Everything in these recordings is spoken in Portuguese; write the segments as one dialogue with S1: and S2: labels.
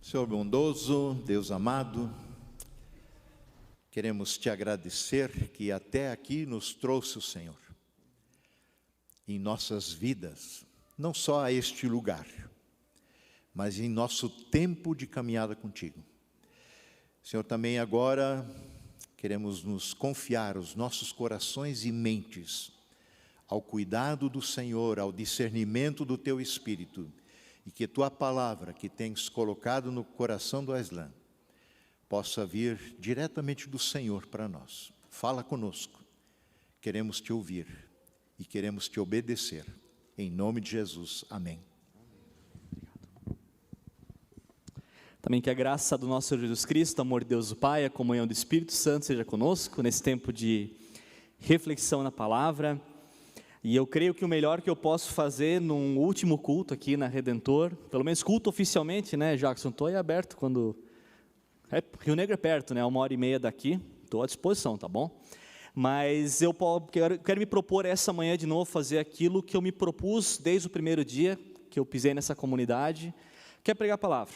S1: Senhor bondoso, Deus amado, queremos te agradecer que até aqui nos trouxe o Senhor, em nossas vidas, não só a este lugar, mas em nosso tempo de caminhada contigo. Senhor, também agora queremos nos confiar os nossos corações e mentes ao cuidado do Senhor, ao discernimento do teu Espírito, e que tua palavra que tens colocado no coração do Aislan possa vir diretamente do Senhor para nós. Fala conosco, queremos te ouvir e queremos te obedecer. Em nome de Jesus, amém.
S2: Também que a graça do nosso Senhor Jesus Cristo, amor de Deus o Pai, a comunhão do Espírito Santo seja conosco nesse tempo de reflexão na palavra. E eu creio que o melhor que eu posso fazer num último culto aqui na Redentor, pelo menos culto oficialmente, né, Jackson? Estou aí aberto quando... Rio Negro é perto, né, 1h30 daqui, estou à disposição, tá bom? Mas eu quero me propor essa manhã de novo fazer aquilo que eu me propus desde o primeiro dia que eu pisei nessa comunidade, que é pregar a palavra.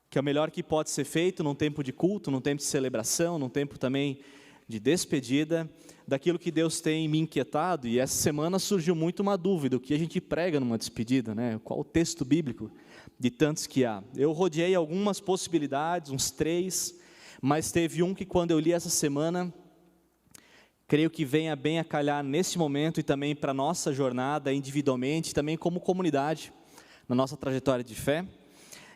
S2: Que é o melhor que pode ser feito num tempo de culto, num tempo de celebração, num tempo também de despedida, daquilo que Deus tem me inquietado. E essa semana surgiu muito uma dúvida, o que a gente prega numa despedida, né? Qual o texto bíblico de tantos que há? Eu rodeei algumas possibilidades, uns 3, mas teve um que quando eu li essa semana, creio que venha bem a calhar nesse momento e também para a nossa jornada individualmente, também como comunidade, na nossa trajetória de fé.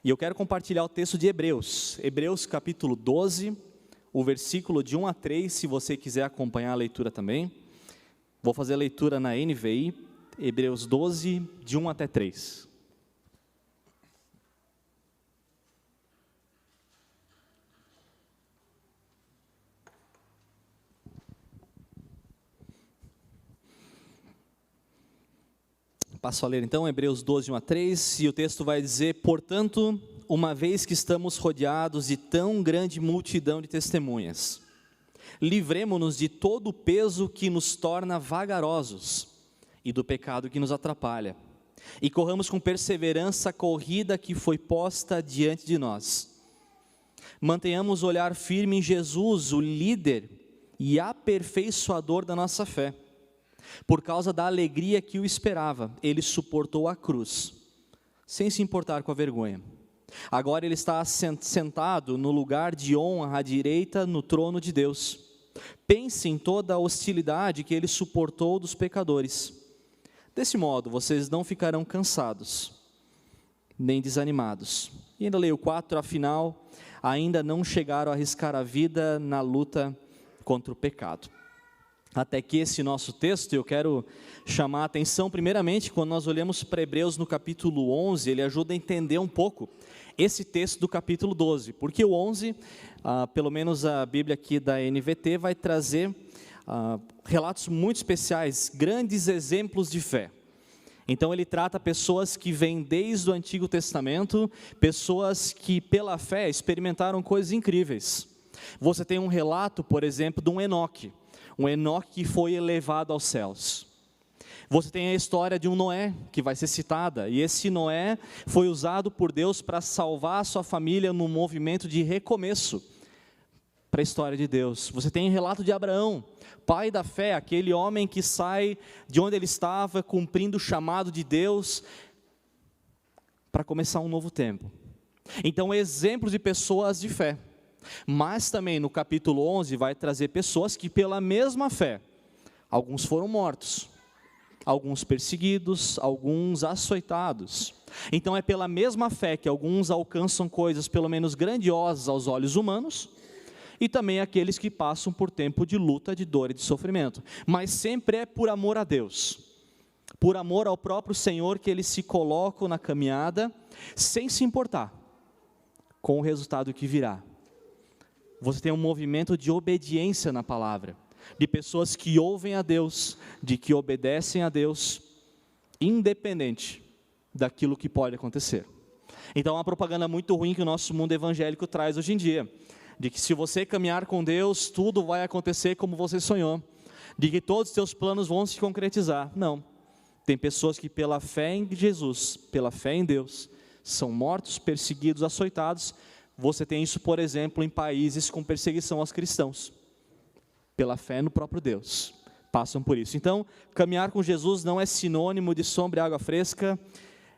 S2: E eu quero compartilhar o texto de Hebreus, Hebreus capítulo 12, o versículo de 1 a 3, se você quiser acompanhar a leitura também. Vou fazer a leitura na NVI, Hebreus 12, de 1 até 3. Passo a ler então, Hebreus 12, 1 a 3, e o texto vai dizer: portanto, uma vez que estamos rodeados de tão grande multidão de testemunhas, livremo-nos de todo o peso que nos torna vagarosos e do pecado que nos atrapalha, e corramos com perseverança a corrida que foi posta diante de nós. Mantenhamos o olhar firme em Jesus, o líder e aperfeiçoador da nossa fé. Por causa da alegria que o esperava, ele suportou a cruz, sem se importar com a vergonha. Agora ele está sentado no lugar de honra à direita no trono de Deus. Pense em toda a hostilidade que ele suportou dos pecadores. Desse modo, vocês não ficarão cansados, nem desanimados. E ainda leio 4, afinal, ainda não chegaram a arriscar a vida na luta contra o pecado. Até que esse nosso texto, eu quero chamar a atenção, primeiramente, quando nós olhamos para Hebreus no capítulo 11, ele ajuda a entender um pouco esse texto do capítulo 12, porque o 11, pelo menos a Bíblia aqui da NVT, vai trazer relatos muito especiais, grandes exemplos de fé. Então ele trata pessoas que vêm desde o Antigo Testamento, pessoas que pela fé experimentaram coisas incríveis. Você tem um relato, por exemplo, de um Enoque que foi elevado aos céus. Você tem a história de um Noé, que vai ser citada, e esse Noé foi usado por Deus para salvar a sua família num movimento de recomeço para a história de Deus. Você tem o relato de Abraão, pai da fé, aquele homem que sai de onde ele estava, cumprindo o chamado de Deus, para começar um novo tempo. Então, exemplos de pessoas de fé. Mas também no capítulo 11 vai trazer pessoas que pela mesma fé, alguns foram mortos, alguns perseguidos, alguns açoitados. Então é pela mesma fé que alguns alcançam coisas pelo menos grandiosas aos olhos humanos, e também aqueles que passam por tempo de luta, de dor e de sofrimento. Mas sempre é por amor a Deus, por amor ao próprio Senhor, que eles se colocam na caminhada, sem se importar com o resultado que virá. Você tem um movimento de obediência na palavra, de pessoas que ouvem a Deus, de que obedecem a Deus, independente daquilo que pode acontecer. Então, é uma propaganda muito ruim que o nosso mundo evangélico traz hoje em dia, de que se você caminhar com Deus, tudo vai acontecer como você sonhou, de que todos os seus planos vão se concretizar. Não, tem pessoas que pela fé em Jesus, pela fé em Deus, são mortos, perseguidos, açoitados. Você tem isso, por exemplo, em países com perseguição aos cristãos, pela fé no próprio Deus, passam por isso. Então, caminhar com Jesus não é sinônimo de sombra e água fresca,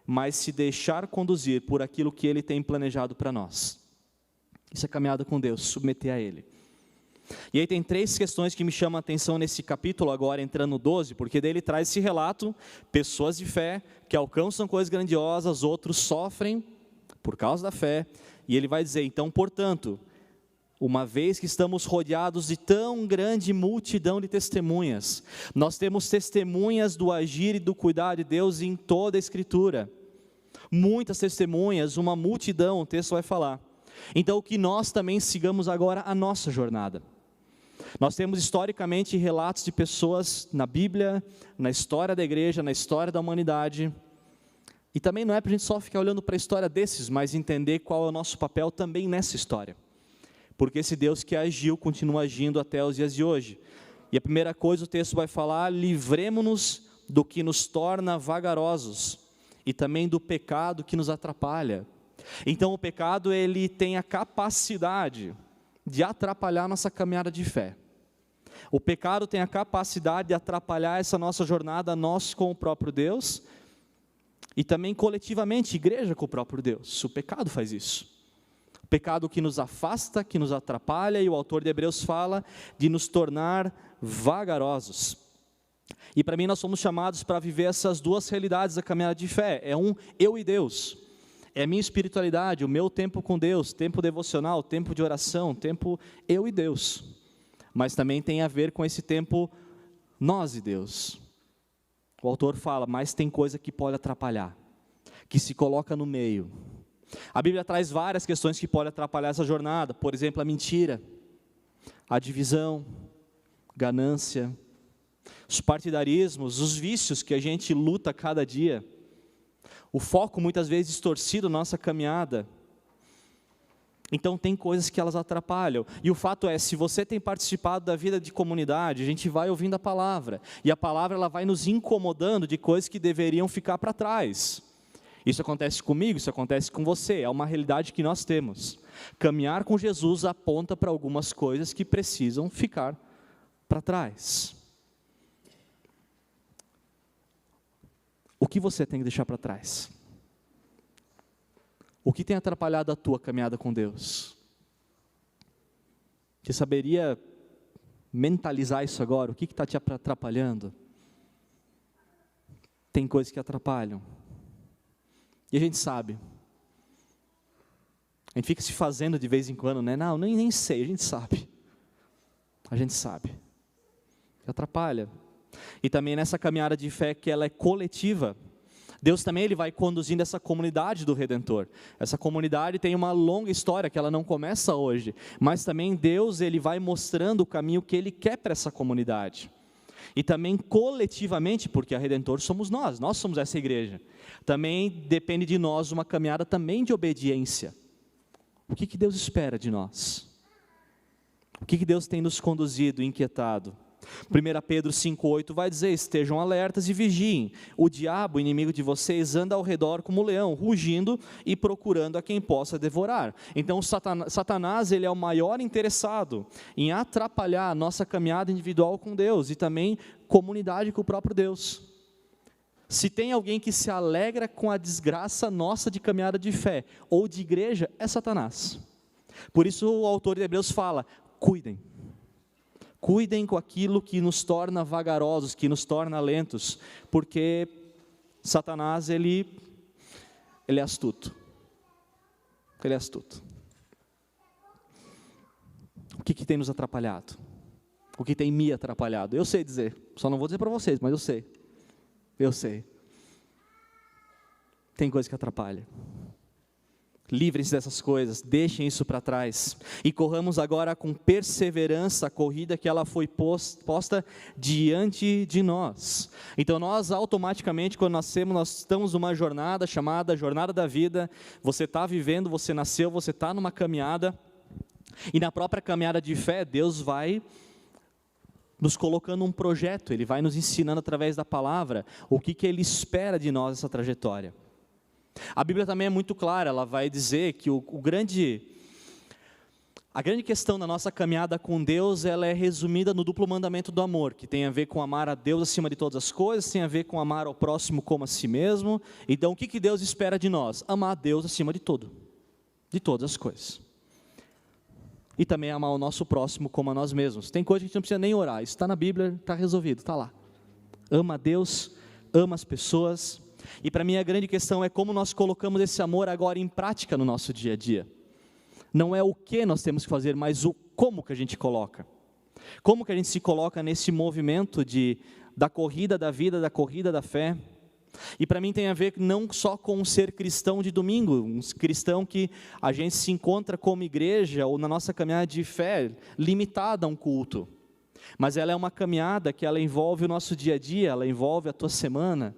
S2: mas se deixar conduzir por aquilo que Ele tem planejado para nós. Isso é caminhada com Deus, submeter a Ele. E aí tem 3 questões que me chamam a atenção nesse capítulo, agora entrando no 12, porque daí ele traz esse relato, pessoas de fé que alcançam coisas grandiosas, outros sofrem por causa da fé, e ele vai dizer, então, portanto, uma vez que estamos rodeados de tão grande multidão de testemunhas, nós temos testemunhas do agir e do cuidar de Deus em toda a Escritura, muitas testemunhas, uma multidão, o texto vai falar. Então, que nós também sigamos agora a nossa jornada. Nós temos historicamente relatos de pessoas na Bíblia, na história da igreja, na história da humanidade, e também não é para a gente só ficar olhando para a história desses, mas entender qual é o nosso papel também nessa história, porque esse Deus que agiu, continua agindo até os dias de hoje. E a primeira coisa o texto vai falar, livremo-nos do que nos torna vagarosos, e também do pecado que nos atrapalha. Então o pecado, ele tem a capacidade de atrapalhar nossa caminhada de fé. O pecado tem a capacidade de atrapalhar essa nossa jornada, nós com o próprio Deus, e também coletivamente, igreja com o próprio Deus. O pecado faz isso. O pecado que nos afasta, que nos atrapalha, e o autor de Hebreus fala de nos tornar vagarosos. E para mim nós somos chamados para viver essas 2 realidades da caminhada de fé. É eu e Deus. É a minha espiritualidade, o meu tempo com Deus, tempo devocional, tempo de oração, tempo eu e Deus. Mas também tem a ver com esse tempo nós e Deus. O autor fala, mas tem coisa que pode atrapalhar, que se coloca no meio. A Bíblia traz várias questões que podem atrapalhar essa jornada, por exemplo, a mentira, a divisão, ganância, os partidarismos, os vícios que a gente luta cada dia, o foco muitas vezes distorcido na nossa caminhada. Então tem coisas que elas atrapalham, e o fato é, se você tem participado da vida de comunidade, a gente vai ouvindo a palavra, e a palavra ela vai nos incomodando de coisas que deveriam ficar para trás. Isso acontece comigo, isso acontece com você, é uma realidade que nós temos. Caminhar com Jesus aponta para algumas coisas que precisam ficar para trás. O que você tem que deixar para trás? O que tem atrapalhado a tua caminhada com Deus? Você saberia mentalizar isso agora? O que está te atrapalhando? Tem coisas que atrapalham. E a gente sabe. A gente fica se fazendo de vez em quando, né? Não, nem sei, a gente sabe. A gente sabe. Atrapalha. E também nessa caminhada de fé que ela é coletiva, Deus também ele vai conduzindo essa comunidade do Redentor. Essa comunidade tem uma longa história que ela não começa hoje, mas também Deus ele vai mostrando o caminho que Ele quer para essa comunidade. E também coletivamente, porque a Redentor somos nós somos essa igreja. Também depende de nós uma caminhada também de obediência. O que Deus espera de nós? O que Deus tem nos conduzido, inquietado? 1 Pedro 5,8 vai dizer, estejam alertas e vigiem, o diabo, inimigo de vocês, anda ao redor como um leão, rugindo e procurando a quem possa devorar. Então Satanás ele é o maior interessado em atrapalhar a nossa caminhada individual com Deus e também comunidade com o próprio Deus. Se tem alguém que se alegra com a desgraça nossa de caminhada de fé ou de igreja, é Satanás. Por isso o autor de Hebreus fala, cuidem com aquilo que nos torna vagarosos, que nos torna lentos, porque Satanás, ele é astuto. Ele é astuto. O que tem nos atrapalhado? O que tem me atrapalhado? Eu sei dizer, só não vou dizer para vocês, mas eu sei. Eu sei. Tem coisa que atrapalha. Livrem-se dessas coisas, deixem isso para trás, e corramos agora com perseverança a corrida que ela foi posta diante de nós. Então nós automaticamente, quando nascemos, nós estamos numa jornada chamada Jornada da Vida. Você está vivendo, você nasceu, você está numa caminhada, e na própria caminhada de fé, Deus vai nos colocando um projeto, Ele vai nos ensinando através da palavra, o que Ele espera de nós essa trajetória. A Bíblia também é muito clara, ela vai dizer que a grande questão da nossa caminhada com Deus, ela é resumida no duplo mandamento do amor, que tem a ver com amar a Deus acima de todas as coisas, tem a ver com amar ao próximo como a si mesmo. Então, o que Deus espera de nós? Amar a Deus acima de tudo, de todas as coisas. E também amar o nosso próximo como a nós mesmos. Tem coisa que a gente não precisa nem orar, isso está na Bíblia, está resolvido, está lá. Ama a Deus, ama as pessoas. E para mim a grande questão é como nós colocamos esse amor agora em prática no nosso dia a dia. Não é o que nós temos que fazer, mas o como que a gente coloca. Como que a gente se coloca nesse movimento da corrida da vida, da corrida da fé. E para mim tem a ver não só com um ser cristão de domingo, um cristão que a gente se encontra como igreja ou na nossa caminhada de fé limitada a um culto. Mas ela é uma caminhada que ela envolve o nosso dia a dia, ela envolve a tua semana.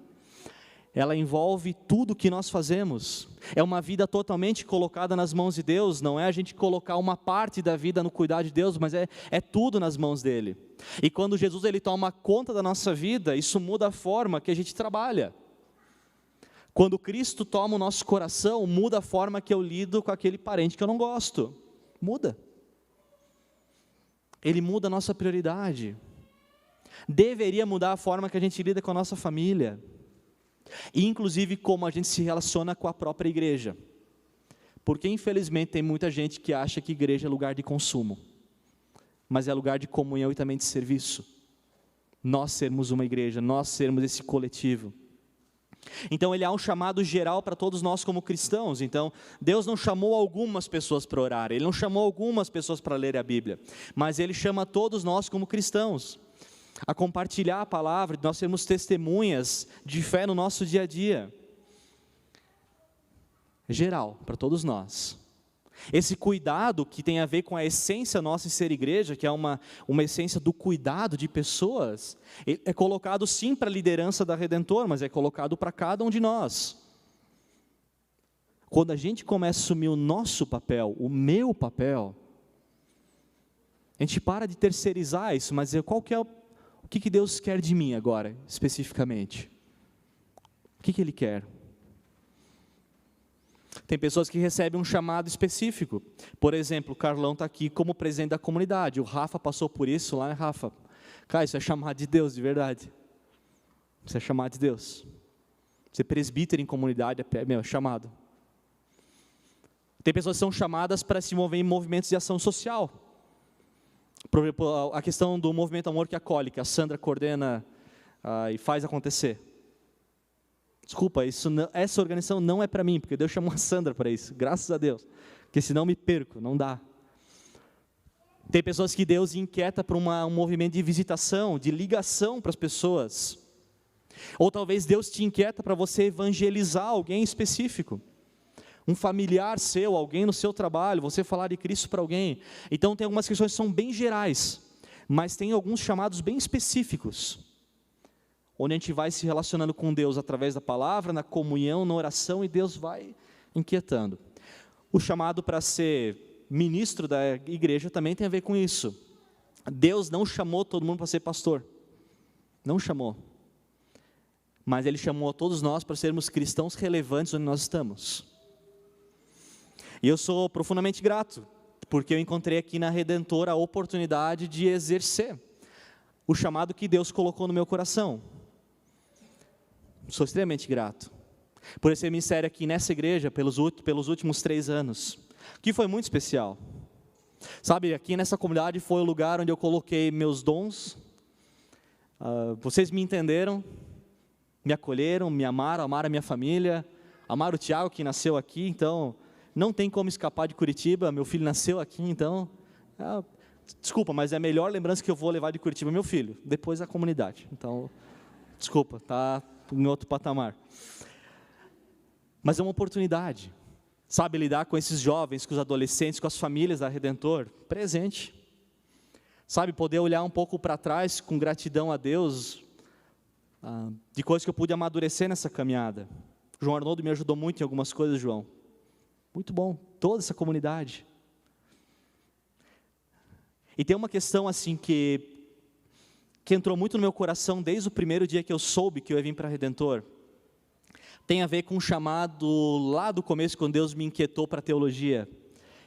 S2: Ela envolve tudo que nós fazemos. É uma vida totalmente colocada nas mãos de Deus, não é a gente colocar uma parte da vida no cuidado de Deus, mas é tudo nas mãos dele. E quando Jesus ele toma conta da nossa vida, isso muda a forma que a gente trabalha. Quando Cristo toma o nosso coração, muda a forma que eu lido com aquele parente que eu não gosto. Muda. Ele muda a nossa prioridade. Deveria mudar a forma que a gente lida com a nossa família. E inclusive como a gente se relaciona com a própria igreja. Porque infelizmente tem muita gente que acha que igreja é lugar de consumo. Mas é lugar de comunhão e também de serviço. Nós sermos uma igreja, nós sermos esse coletivo. Então ele há um chamado geral para todos nós como cristãos. Então Deus não chamou algumas pessoas para orar, Ele não chamou algumas pessoas para ler a Bíblia, mas Ele chama todos nós como cristãos a compartilhar a palavra, de nós sermos testemunhas de fé no nosso dia a dia. Geral, para todos nós. Esse cuidado que tem a ver com a essência nossa em ser igreja, que é uma essência do cuidado de pessoas, é colocado sim para a liderança da Redentor, mas é colocado para cada um de nós. Quando a gente começa a assumir o nosso papel, o meu papel, a gente para de terceirizar isso, mas o que Deus quer de mim agora, especificamente? O que Ele quer? Tem pessoas que recebem um chamado específico. Por exemplo, o Carlão está aqui como presidente da comunidade. O Rafa passou por isso lá, né, Rafa? Cara, isso é chamado de Deus, de verdade. Isso é chamado de Deus. Ser presbítero em comunidade é chamado. Tem pessoas que são chamadas para se mover em movimentos de ação social. Por exemplo, a questão do movimento Amor que Acolhe, que a Sandra coordena e faz acontecer. Desculpa, essa organização não é para mim, porque Deus chamou a Sandra para isso, graças a Deus, porque senão me perco, não dá. Tem pessoas que Deus inquieta para um movimento de visitação, de ligação para as pessoas. Ou talvez Deus te inquieta para você evangelizar alguém específico. Um familiar seu, alguém no seu trabalho, você falar de Cristo para alguém. Então tem algumas questões que são bem gerais, mas tem alguns chamados bem específicos, onde a gente vai se relacionando com Deus através da palavra, na comunhão, na oração, e Deus vai inquietando. O chamado para ser ministro da igreja também tem a ver com isso. Deus não chamou todo mundo para ser pastor, não chamou, mas Ele chamou a todos nós para sermos cristãos relevantes onde nós estamos. E eu sou profundamente grato, porque eu encontrei aqui na Redentor a oportunidade de exercer o chamado que Deus colocou no meu coração. Sou extremamente grato por esse ministério aqui nessa igreja pelos últimos 3 anos, que foi muito especial. Sabe, aqui nessa comunidade foi o lugar onde eu coloquei meus dons. Vocês me entenderam, me acolheram, me amaram a minha família, amaram o Tiago que nasceu aqui, então não tem como escapar de Curitiba, meu filho nasceu aqui, então, desculpa, mas é a melhor lembrança que eu vou levar de Curitiba, meu filho, depois a comunidade, então, desculpa, está em outro patamar. Mas é uma oportunidade, sabe, lidar com esses jovens, com os adolescentes, com as famílias da Redentor, presente, sabe, poder olhar um pouco para trás com gratidão a Deus, de coisas que eu pude amadurecer nessa caminhada. João Arnoldo me ajudou muito em algumas coisas, João. Muito bom, toda essa comunidade. E tem uma questão assim que entrou muito no meu coração desde o primeiro dia que eu soube que eu ia vir para a Redentor. tem a ver com um chamado lá do começo, quando Deus me inquietou para a teologia.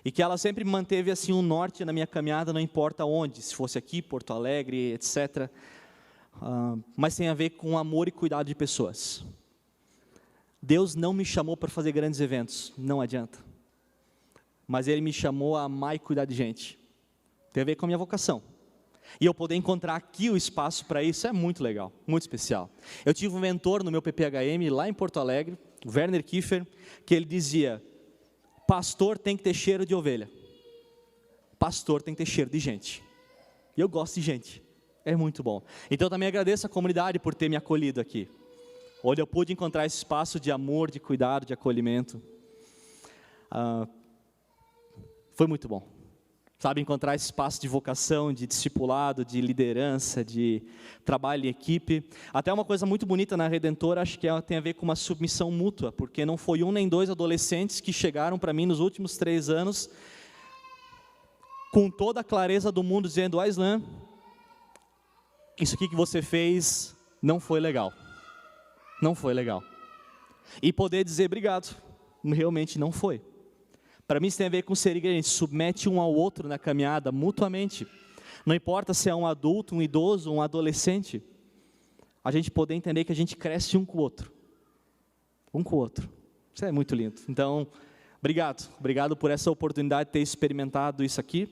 S2: E que ela sempre manteve assim um norte na minha caminhada, não importa onde, se fosse aqui, Porto Alegre, etc. Mas tem a ver com amor e cuidado de pessoas. Deus não me chamou para fazer grandes eventos, não adianta. Mas Ele me chamou a amar e cuidar de gente. Tem a ver com a minha vocação. E eu poder encontrar aqui o espaço para isso é muito legal, muito especial. Eu tive um mentor no meu PPHM lá em Porto Alegre, o Werner Kiefer, que ele dizia: pastor tem que ter cheiro de ovelha. Pastor tem que ter cheiro de gente. E eu gosto de gente. É muito bom. Então eu também agradeço a comunidade por ter me acolhido aqui. Onde eu pude encontrar esse espaço de amor, de cuidado, de acolhimento. Foi muito bom. Sabe, encontrar esse espaço de vocação, de discipulado, de liderança, de trabalho em equipe. Até uma coisa muito bonita na Redentor, acho que tem a ver com uma submissão mútua, porque não foi um nem dois adolescentes que chegaram para mim nos últimos 3 anos, com toda a clareza do mundo, dizendo: Aislan, isso aqui que você fez não foi legal. Não foi legal. E poder dizer: obrigado, realmente não foi. Para mim isso tem a ver com ser igreja, a gente submete um ao outro na caminhada, mutuamente. Não importa se é um adulto, um idoso, um adolescente, a gente poder entender que a gente cresce um com o outro. Um com o outro. Isso é muito lindo. Então, obrigado por essa oportunidade de ter experimentado isso aqui.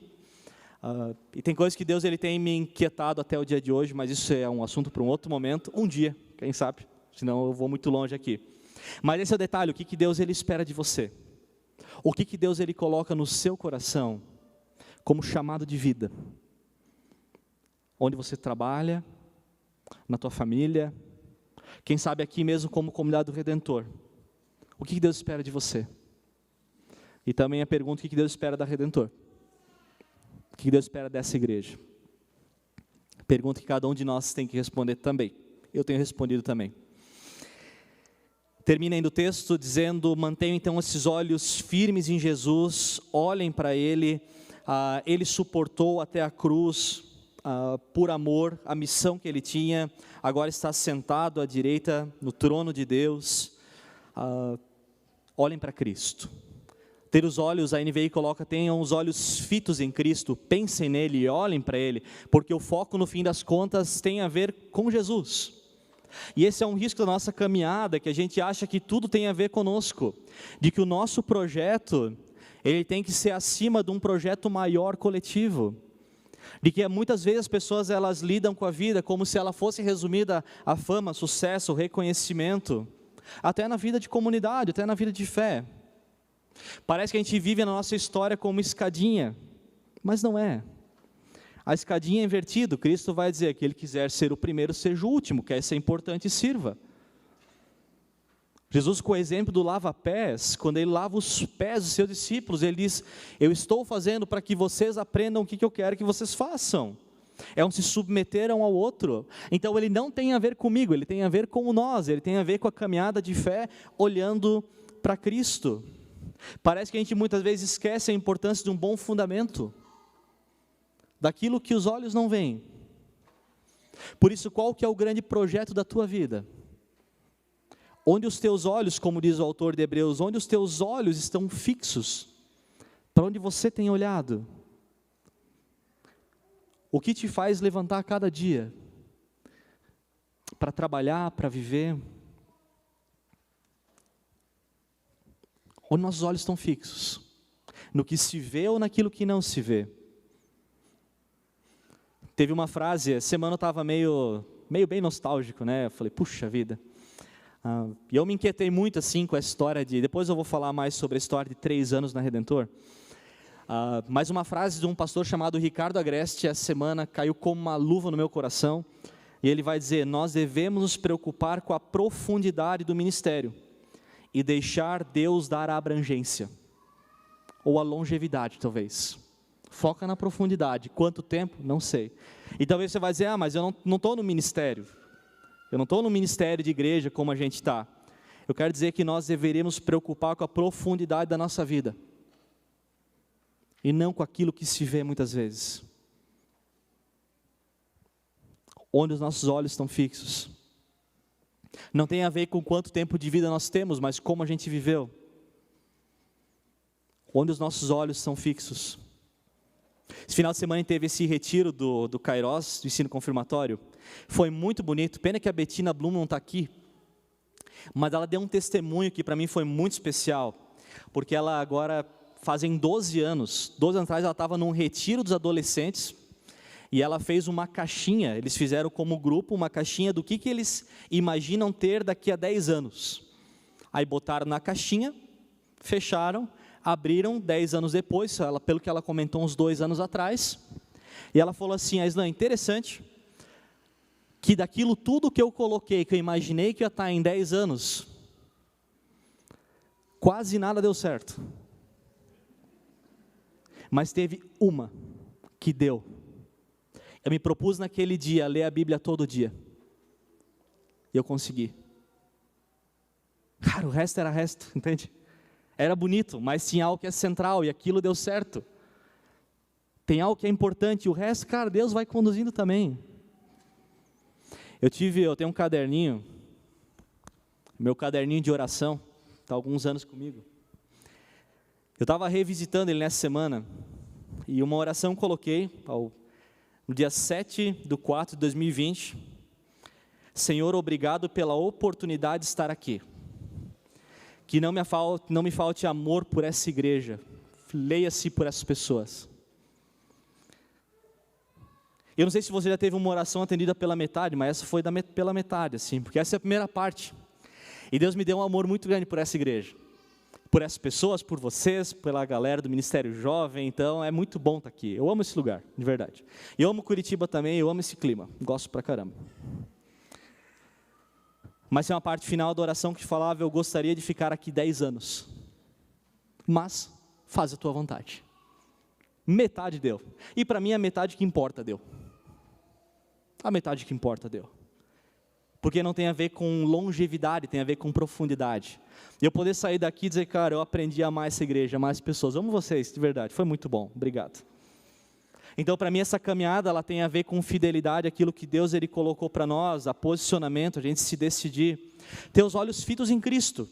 S2: E tem coisas que Deus ele tem me inquietado até o dia de hoje, mas isso é um assunto para um outro momento, um dia, quem sabe, senão eu vou muito longe aqui. Mas esse é o detalhe, o que Deus ele espera de você. O que Deus ele coloca no seu coração como chamado de vida? Onde você trabalha, na tua família, quem sabe aqui mesmo como comunidade do Redentor. O que Deus espera de você? E também a pergunta: o que Deus espera da Redentor? O que Deus espera dessa igreja? Pergunta que cada um de nós tem que responder também. Eu tenho respondido também. Termina ainda o texto dizendo: mantenham então esses olhos firmes em Jesus, olhem para Ele, Ele suportou até a cruz, por amor, a missão que Ele tinha, agora está sentado à direita no trono de Deus. Olhem para Cristo. Ter os olhos, a NVI coloca, tenham os olhos fitos em Cristo, pensem nele e olhem para Ele, porque o foco no fim das contas tem a ver com Jesus. E esse é um risco da nossa caminhada, que a gente acha que tudo tem a ver conosco, de que o nosso projeto, ele tem que ser acima de um projeto maior coletivo, de que muitas vezes as pessoas elas lidam com a vida como se ela fosse resumida a fama, sucesso, reconhecimento, até na vida de comunidade, até na vida de fé. Parece que a gente vive a nossa história como escadinha, mas não é. A escadinha é invertida. Cristo vai dizer que Ele quiser ser o primeiro, seja o último, quer ser importante e sirva. Jesus, com o exemplo do lava-pés, quando Ele lava os pés dos seus discípulos, Ele diz: eu estou fazendo para que vocês aprendam o que eu quero que vocês façam. É um se submeter um ao outro. Então Ele não tem a ver comigo, Ele tem a ver com nós, Ele tem a ver com a caminhada de fé, olhando para Cristo. Parece que a gente muitas vezes esquece a importância de um bom fundamento, daquilo que os olhos não veem. Por isso, qual que é o grande projeto da tua vida? Onde os teus olhos, como diz o autor de Hebreus, onde os teus olhos estão fixos? Para onde você tem olhado? O que te faz levantar cada dia? Para trabalhar, para viver? Onde nossos olhos estão fixos? No que se vê ou naquilo que não se vê? Teve uma frase, essa semana eu estava meio bem nostálgico, né? Eu falei, puxa vida. E eu me inquietei muito assim com essa história de... Depois eu vou falar mais sobre a história de 3 anos na Redentor. Mas uma frase de um pastor chamado Ricardo Agreste, essa semana caiu como uma luva no meu coração. E ele vai dizer: nós devemos nos preocupar com a profundidade do ministério e deixar Deus dar a abrangência. Ou a longevidade, talvez. Foca na profundidade. Quanto tempo? Não sei. E talvez você vai dizer: mas eu não estou no ministério. Eu não estou no ministério de igreja como a gente está. Eu quero dizer que nós deveríamos nos preocupar com a profundidade da nossa vida. E não com aquilo que se vê muitas vezes. Onde os nossos olhos estão fixos. Não tem a ver com quanto tempo de vida nós temos, mas como a gente viveu. Onde os nossos olhos são fixos. Esse final de semana teve esse retiro do Kairos, do ensino confirmatório. Foi muito bonito. Pena que a Betina Blum não está aqui. Mas ela deu um testemunho que para mim foi muito especial. Porque ela agora, fazem 12 anos atrás, ela estava num retiro dos adolescentes. E ela fez uma caixinha, eles fizeram como grupo uma caixinha do que eles imaginam ter daqui a 10 anos. Aí botaram na caixinha, fecharam, abriram 10 anos depois, pelo que ela comentou uns 2 anos atrás, e ela falou assim: Aislan, interessante, que daquilo tudo que eu coloquei, que eu imaginei que ia estar em 10 anos, quase nada deu certo. Mas teve uma que deu. Eu me propus naquele dia a ler a Bíblia todo dia. E eu consegui. Cara, o resto era resto, entende? Era bonito, mas tinha algo que é central e aquilo deu certo. Tem algo que é importante e o resto, cara, Deus vai conduzindo também. Eu tenho um caderninho, meu caderninho de oração, está há alguns anos comigo. Eu estava revisitando ele nessa semana e uma oração coloquei no dia 7/4/2020. Senhor, obrigado pela oportunidade de estar aqui. Que não me falte amor por essa igreja. Leia-se por essas pessoas. Eu não sei se você já teve uma oração atendida pela metade, mas essa foi pela metade, assim, porque essa é a primeira parte. E Deus me deu um amor muito grande por essa igreja. Por essas pessoas, por vocês, pela galera do Ministério Jovem, então é muito bom estar aqui. Eu amo esse lugar, de verdade. E eu amo Curitiba também, eu amo esse clima, gosto pra caramba. Mas tem uma parte final da oração que falava: eu gostaria de ficar aqui 10 anos. Mas, faz a tua vontade. Metade deu. E para mim a metade que importa deu. A metade que importa deu. Porque não tem a ver com longevidade, tem a ver com profundidade. E eu poder sair daqui e dizer: cara, eu aprendi a amar essa igreja, amar as pessoas. Amo vocês, de verdade, foi muito bom, obrigado. Então, para mim, essa caminhada, ela tem a ver com fidelidade, aquilo que Deus ele colocou para nós, a posicionamento, a gente se decidir, ter os olhos fitos em Cristo.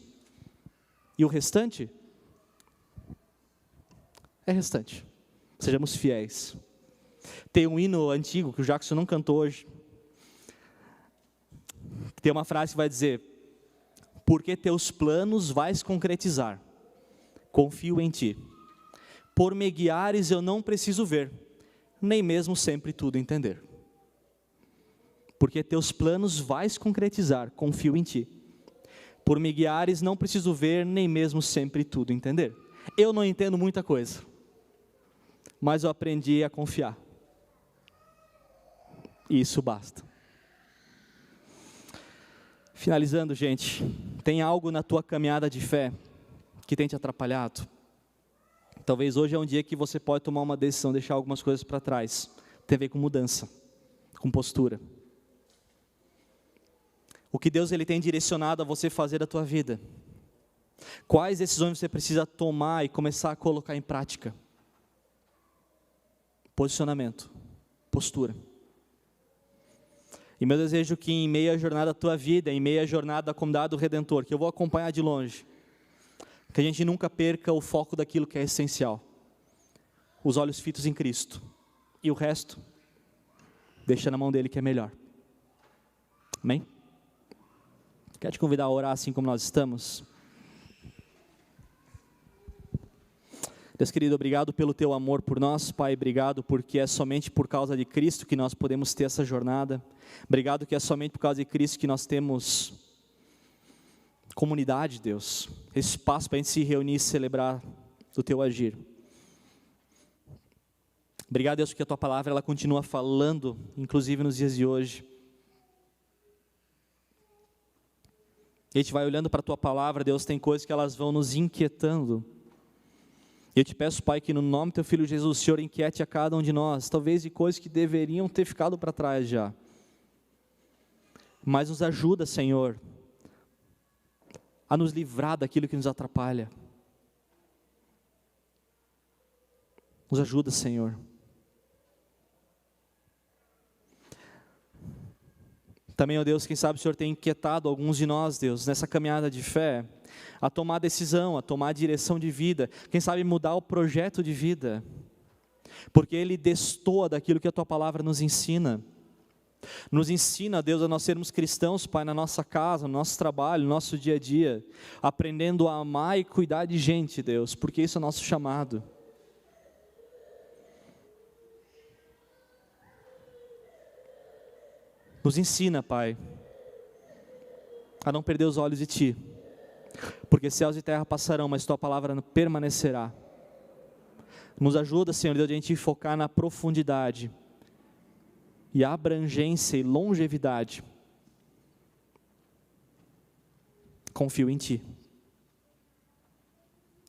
S2: E o restante? É restante. Sejamos fiéis. Tem um hino antigo, que o Jackson não cantou hoje, tem uma frase que vai dizer: porque teus planos vais concretizar, confio em ti. Por me guiares eu não preciso ver, nem mesmo sempre tudo entender. Porque teus planos vais concretizar, confio em ti. Por me guiares não preciso ver, nem mesmo sempre tudo entender. Eu não entendo muita coisa, mas eu aprendi a confiar. E isso basta. Finalizando, gente, tem algo na tua caminhada de fé que tem te atrapalhado? Talvez hoje é um dia que você pode tomar uma decisão, deixar algumas coisas para trás. Tem a ver com mudança, com postura. O que Deus ele tem direcionado a você fazer da tua vida? Quais decisões você precisa tomar e começar a colocar em prática? Posicionamento, postura. E meu desejo é que em meio à jornada da tua vida, em meio à jornada da comunidade do Redentor, que eu vou acompanhar de longe, que a gente nunca perca o foco daquilo que é essencial. Os olhos fitos em Cristo. E o resto, deixa na mão dele que é melhor. Amém? Quero te convidar a orar assim como nós estamos. Deus querido, obrigado pelo teu amor por nós, Pai, obrigado porque é somente por causa de Cristo que nós podemos ter essa jornada, obrigado que é somente por causa de Cristo que nós temos comunidade, Deus, esse espaço para a gente se reunir e celebrar do teu agir. Obrigado, Deus, porque a tua palavra ela continua falando, inclusive nos dias de hoje. E a gente vai olhando para a tua palavra, Deus, tem coisas que elas vão nos inquietando. E eu te peço, Pai, que no nome do teu Filho Jesus, o Senhor inquiete a cada um de nós, talvez de coisas que deveriam ter ficado para trás já. Mas nos ajuda, Senhor, a nos livrar daquilo que nos atrapalha. Nos ajuda, Senhor. Também, ó Deus, quem sabe o Senhor tem inquietado alguns de nós, Deus, nessa caminhada de fé, a tomar decisão, a tomar direção de vida, quem sabe mudar o projeto de vida, porque ele destoa daquilo que a Tua palavra nos ensina. Nos ensina, Deus, a nós sermos cristãos, Pai, na nossa casa, no nosso trabalho, no nosso dia a dia, aprendendo a amar e cuidar de gente, Deus, porque isso é nosso chamado. Nos ensina, Pai, a não perder os olhos de Ti, porque céus e terra passarão, mas Tua palavra permanecerá. Nos ajuda, Senhor Deus, a gente focar na profundidade, e abrangência e longevidade. Confio em Ti.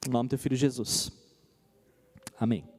S2: Em nome do Teu Filho Jesus. Amém.